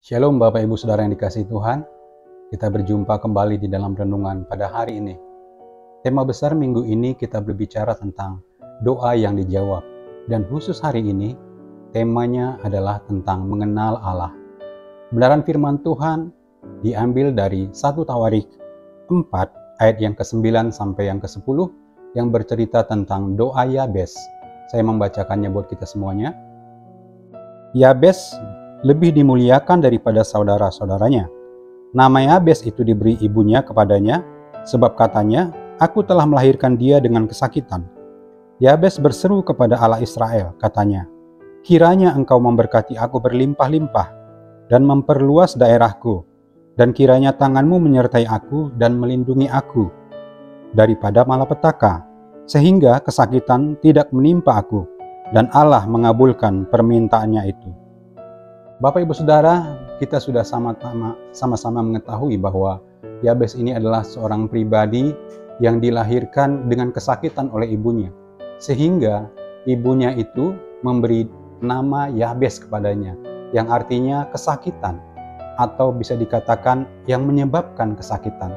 Shalom Bapak Ibu Saudara yang dikasihi Tuhan. Kita berjumpa kembali di dalam renungan pada hari ini. Tema besar minggu ini kita berbicara tentang doa yang dijawab. Dan khusus hari ini, temanya adalah tentang mengenal Allah. Kebenaran firman Tuhan diambil dari 1 Tawarik 4 ayat yang ke-9 sampai yang ke-10 yang bercerita tentang doa Yabes. Saya membacakannya buat kita semuanya. Yabes lebih dimuliakan daripada saudara-saudaranya. Nama Yabes itu diberi ibunya kepadanya, sebab katanya, "Aku telah melahirkan dia dengan kesakitan." Yabes berseru kepada Allah Israel, katanya, "Kiranya engkau memberkati aku berlimpah-limpah, dan memperluas daerahku, dan kiranya tanganmu menyertai aku dan melindungi aku daripada malapetaka, sehingga kesakitan tidak menimpa aku." Dan Allah mengabulkan permintaannya itu. Bapak Ibu Saudara, kita sudah sama-sama mengetahui bahwa Yabes ini adalah seorang pribadi yang dilahirkan dengan kesakitan oleh ibunya. Sehingga ibunya itu memberi nama Yabes kepadanya, yang artinya kesakitan, atau bisa dikatakan yang menyebabkan kesakitan.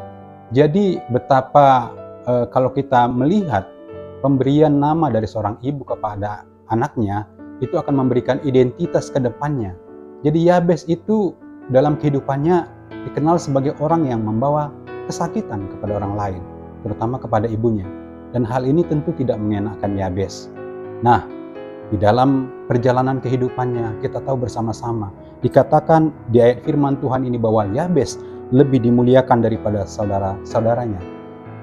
Jadi betapa kalau kita melihat pemberian nama dari seorang ibu kepada anaknya, itu akan memberikan identitas ke depannya. Jadi Yabes itu dalam kehidupannya dikenal sebagai orang yang membawa kesakitan kepada orang lain, terutama kepada ibunya. Dan hal ini tentu tidak mengenakan Yabes. Nah, di dalam perjalanan kehidupannya kita tahu bersama-sama, dikatakan di ayat firman Tuhan ini bahwa Yabes lebih dimuliakan daripada saudara-saudaranya.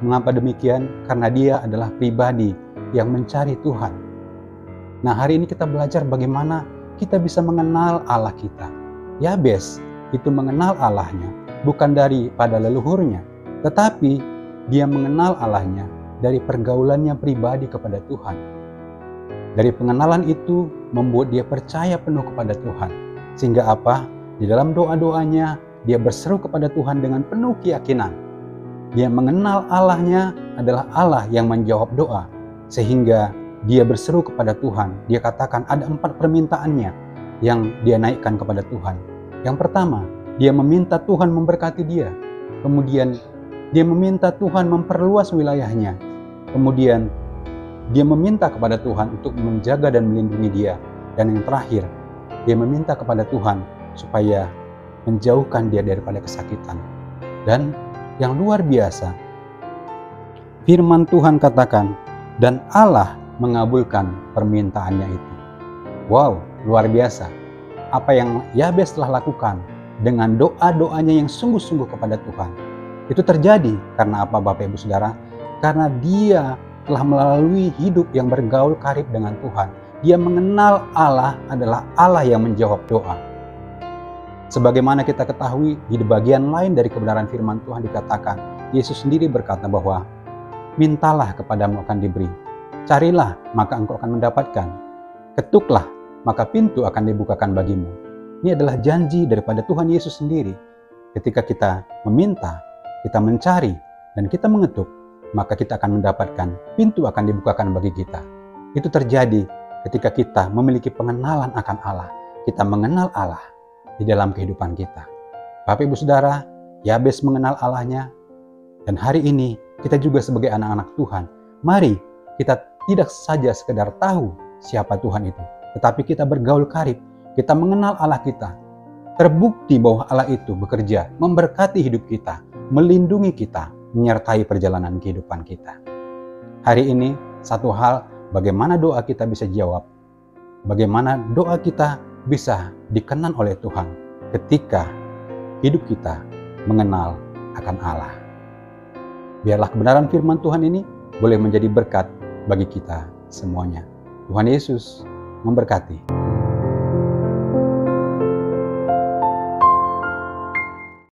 Mengapa demikian? Karena dia adalah pribadi yang mencari Tuhan. Nah, hari ini kita belajar bagaimana kita bisa mengenal Allah kita. Yabes itu mengenal Allahnya bukan daripada leluhurnya, tetapi dia mengenal Allahnya dari pergaulannya pribadi kepada Tuhan. Dari pengenalan itu membuat dia percaya penuh kepada Tuhan. Sehingga apa? Di dalam doa-doanya dia berseru kepada Tuhan dengan penuh keyakinan. Dia mengenal Allahnya adalah Allah yang menjawab doa. Sehingga dia berseru kepada Tuhan. Dia katakan ada 4 permintaannya yang dia naikkan kepada Tuhan. Yang pertama, dia meminta Tuhan memberkati dia. Kemudian, dia meminta Tuhan memperluas wilayahnya. Kemudian, dia meminta kepada Tuhan untuk menjaga dan melindungi dia. Dan yang terakhir, dia meminta kepada Tuhan supaya menjauhkan dia daripada kesakitan. Dan yang luar biasa, firman Tuhan katakan, dan Allah mengabulkan permintaannya itu. Wow, luar biasa. Apa yang Yabes telah lakukan dengan doa-doanya yang sungguh-sungguh kepada Tuhan. Itu terjadi karena apa Bapak Ibu Saudara? Karena dia telah melalui hidup yang bergaul karib dengan Tuhan. Dia mengenal Allah adalah Allah yang menjawab doa. Sebagaimana kita ketahui di bagian lain dari kebenaran firman Tuhan dikatakan, Yesus sendiri berkata bahwa mintalah kepadamu akan diberi. Carilah, maka engkau akan mendapatkan. Ketuklah, maka pintu akan dibukakan bagimu. Ini adalah janji daripada Tuhan Yesus sendiri. Ketika kita meminta, kita mencari, dan kita mengetuk, maka kita akan mendapatkan. Pintu akan dibukakan bagi kita. Itu terjadi ketika kita memiliki pengenalan akan Allah. Kita mengenal Allah di dalam kehidupan kita. Bapak Ibu Saudara, Yabes mengenal Allahnya. Dan hari ini, kita juga sebagai anak-anak Tuhan, mari kita tidak saja sekedar tahu siapa Tuhan itu, tetapi kita bergaul karib, kita mengenal Allah kita. Terbukti bahwa Allah itu bekerja, memberkati hidup kita, melindungi kita, menyertai perjalanan kehidupan kita. Hari ini, satu hal, bagaimana doa kita bisa jawab, bagaimana doa kita bisa dikenan oleh Tuhan ketika hidup kita mengenal akan Allah. Biarlah kebenaran firman Tuhan ini boleh menjadi berkat bagi kita semuanya. Tuhan Yesus memberkati.